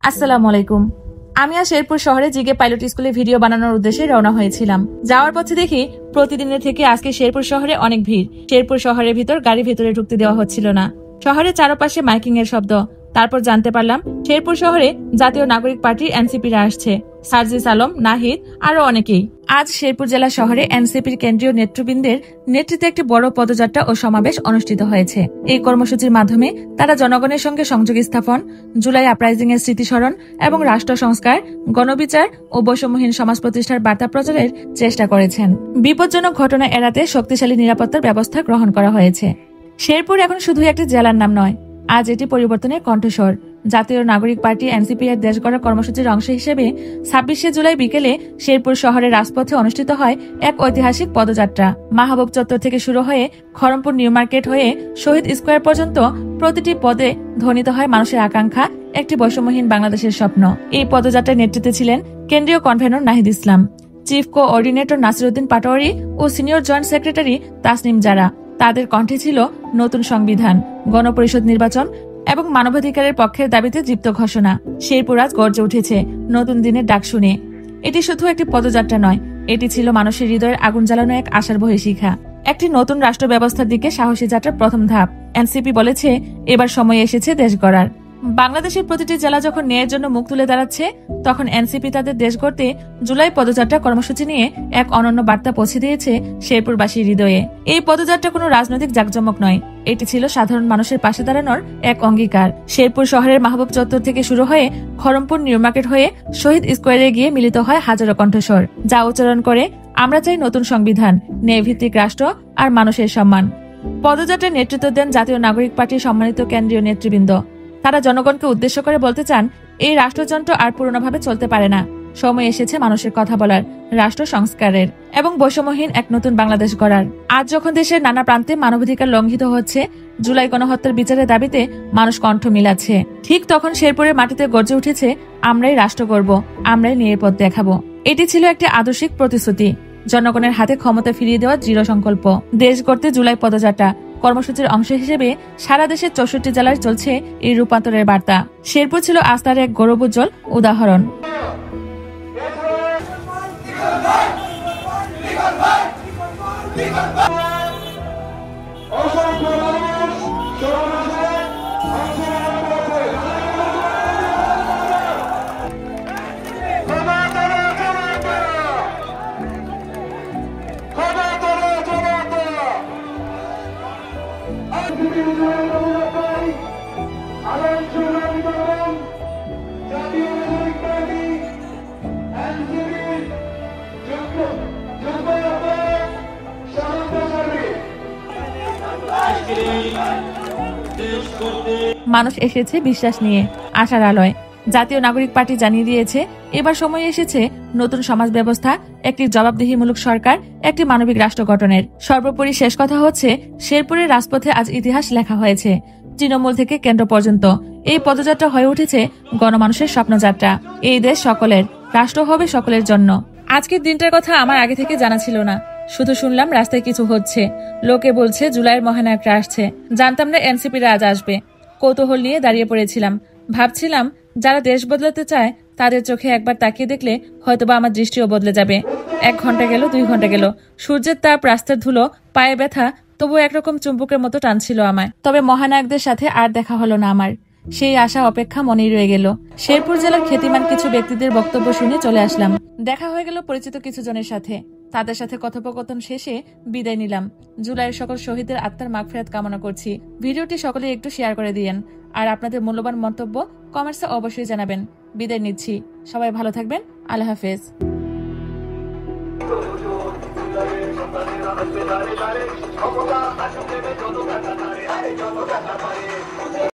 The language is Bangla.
আসসালামু আলাইকুম। আমি আজ শেরপুর শহরে জিগে পাইলট স্কুলে ভিডিও বানানোর উদ্দেশ্যে রওনা হয়েছিলাম। যাওয়ার পথে দেখি প্রতিদিনের থেকে আজকে শেরপুর শহরে অনেক ভিড়। শেরপুর শহরের ভিতর গাড়ি ভেতরে ঢুকতে দেওয়া হচ্ছিল না। শহরের চারপাশে মাইকিং এর শব্দ। তারপর জানতে পারলাম শেরপুর শহরে জাতীয় নাগরিক পার্টির এনসিপিরা আসছে। সার্জিস আলম, নাহিদ আরো অনেকেই। আজ শেরপুর জেলা শহরে এনসিপির কেন্দ্রীয় নেতৃবৃন্দের নেতৃত্বে একটি বড় পদযাত্রা ও সমাবেশ অনুষ্ঠিত হয়েছে। এই কর্মসূচির মাধ্যমে তারা জনগণের সঙ্গে সংযোগ স্থাপন, জুলাই আপরাইজিং এর স্মৃতিস্মরণ এবং রাষ্ট্র সংস্কার, গণবিচার ও বৈষম্যহীন সমাজ প্রতিষ্ঠার বার্তা প্রচারের চেষ্টা করেছেন। বিপজ্জনক ঘটনা এড়াতে শক্তিশালী নিরাপত্তার ব্যবস্থা গ্রহণ করা হয়েছে। শেরপুর এখন শুধু একটি জেলার নাম নয়, আজ এটি পরিবর্তনের কণ্ঠস্বর। জাতীয় নাগরিক পার্টি এনসিপি এর দেশ গড়া কর্মসূচির অংশ হিসেবে ২৬শে জুলাই বিকেলে শেরপুর শহরের রাজপথে অনুষ্ঠিত হয় এক ঐতিহাসিক পদযাত্রা। মাহবুব চত্বর থেকে শুরু হয়ে খড়মপুর নিউ মার্কেট হয়ে শহীদ স্কোয়ার পর্যন্ত প্রতিটি পদে ধ্বনিত হয় মানুষের আকাঙ্ক্ষা, একটি বৈষম্যহীন বাংলাদেশের স্বপ্ন। এই পদযাত্রার নেতৃত্বে ছিলেন কেন্দ্রীয় convenor Nahid Islam, chief coordinator Nasiruddin Patwari ও সিনিয়র জয়েন্ট সেক্রেটারি তাসনিম জারা। তাদের কণ্ঠে ছিল নতুন সংবিধান, গণপরিষদ নির্বাচন এবং মানবাধিকারের পক্ষের দাবিতে দীপ্ত ঘোষণা। শেরপুর আজ গর্জে উঠেছে নতুন দিনের ডাক শুনে। এটি শুধু একটি পদযাত্রা নয়, এটি ছিল মানুষের হৃদয়ের আগুন জ্বালানো এক আশার বহে শিখা, একটি নতুন রাষ্ট্র ব্যবস্থার দিকে সাহসী যাত্রার প্রথম ধাপ। এনসিপি বলেছে, এবার সময় এসেছে দেশ গড়ার। বাংলাদেশের প্রতিটি জেলা যখন ন্যায়ের জন্য মুখ তুলে দাঁড়াচ্ছে, তখন এনসিপি তাদের দেশ গড়তে জুলাই পদযাত্রা কর্মসূচি নিয়ে এক অনন্য বার্তা পৌঁছে দিয়েছে শেরপুরবাসীর হৃদয়ে। এই পদযাত্রা কোনো রাজনৈতিক জাঁকজমক নয়, এটি ছিল সাধারণ মানুষের পাশে দাঁড়ানোর এক অঙ্গীকার। শেরপুর শহরের মাহবুব চত্বর থেকে শুরু হয়ে খড়মপুর নিউ মার্কেট হয়ে শহীদ স্কোয়ারে গিয়ে মিলিত হয় হাজারো কণ্ঠস্বর, যা উচ্চারণ করে, আমরা চাই নতুন সংবিধান, ন্যায়ভিত্তিক রাষ্ট্র আর মানুষের সম্মান। পদযাত্রার নেতৃত্ব দেন জাতীয় নাগরিক পার্টির সম্মানিত কেন্দ্রীয় নেতৃবৃন্দ। তারা জনগণকে উদ্দেশ্য করে বলতে চান, এই রাষ্ট্রযন্ত্র আর পুরোনোভাবে চলতে পারে না। সময় এসেছে মানুষের কথা বলার, রাষ্ট্র সংস্কারের এবং বৈষম্যহীন এক নতুন বাংলাদেশ গড়ার। আজ যখন দেশের নানা প্রান্তে মানবাধিকার লঙ্ঘিত হচ্ছে, জুলাই গণহত্যার বিচারের দাবিতে মানুষ কণ্ঠ মিলাচ্ছে, ঠিক তখন শেরপুরের মাটিতে গর্জে উঠেছে, আমরাই রাষ্ট্র গড়ব, আমরাই ন্যায়ের পথ দেখাবো। এটি ছিল একটি আদর্শিক প্রতিশ্রুতি, জনগণের হাতে ক্ষমতা ফিরিয়ে দেওয়ার দৃঢ় সংকল্প। দেশ গড়তে জুলাই পদযাত্রা কর্মসূচির অংশ হিসেবে সারা দেশের ৬৪ জেলায় চলছে এই রূপান্তরের বার্তা। শেরপুর ছিল আজ তার এক গৌরবোজ্জ্বল উদাহরণ। মানুষ এসেছে বিশ্বাস নিয়ে, আশার আলোয়। জাতীয় নাগরিক পার্টি জানিয়ে দিয়েছে, এবার সময় এসেছে নতুন সমাজ ব্যবস্থা, একটি জবাবদিহিমূলক সরকার, একটি মানবিক রাষ্ট্র গঠনের। সর্বোপরি শেষ কথা হচ্ছে, শেরপুরের রাজপথে আজ ইতিহাস লেখা হয়েছে। তৃণমূল থেকে কেন্দ্র পর্যন্ত এই পদযাত্রা হয়ে উঠেছে গণমানুষের স্বপ্নযাত্রা। এই দেশ সকলের, রাষ্ট্র হবে সকলের জন্য। আজকের দিনটার কথা আমার আগে থেকে জানা ছিল না, শুধু শুনলাম রাস্তায় কিছু হচ্ছে, লোকে বলছে জুলাইয়ের মহানায়করা আসছে। জানতাম না এনসিপিরা আজ আসবে। কৌতূহল নিয়ে দাঁড়িয়ে পড়েছিলাম, ভাবছিলাম যারা দেশ বদলাতে চায় তাদের চোখে একবার তাকিয়ে দেখলে হয়তোবা আমার দৃষ্টিও বদলে যাবে। ১ ঘন্টা গেল, ২ ঘন্টা গেল, সূর্যের তাপ, রাস্তার ধুলো, পায়ে ব্যথা, তবুও একরকম চুম্বকের মতো টানছিল আমায়। তবে মহানায়কদের সাথে আর দেখা হলো না আমার। সেই আশা অপেক্ষা মনেই রয়ে গেল। শেরপুর জেলার খ্যাতিমান কিছু ব্যক্তিদের বক্তব্য শুনে চলে আসলাম। দেখা হয়ে গেল পরিচিত কিছু জনের সাথে। তাদের সাথে কথোপকথন শেষে বিদায় নিলাম। জুলাইয়ের সকল শহীদের আত্মার মাগফিরাত কামনা করছি। ভিডিওটি সকলে একটু শেয়ার করে দিয়েন, আর আপনাদের মূল্যবান মন্তব্য কমেন্টসে অবশ্যই জানাবেন। বিদায় নিচ্ছি, সবাই ভালো থাকবেন। আল্লাহ হাফেজ।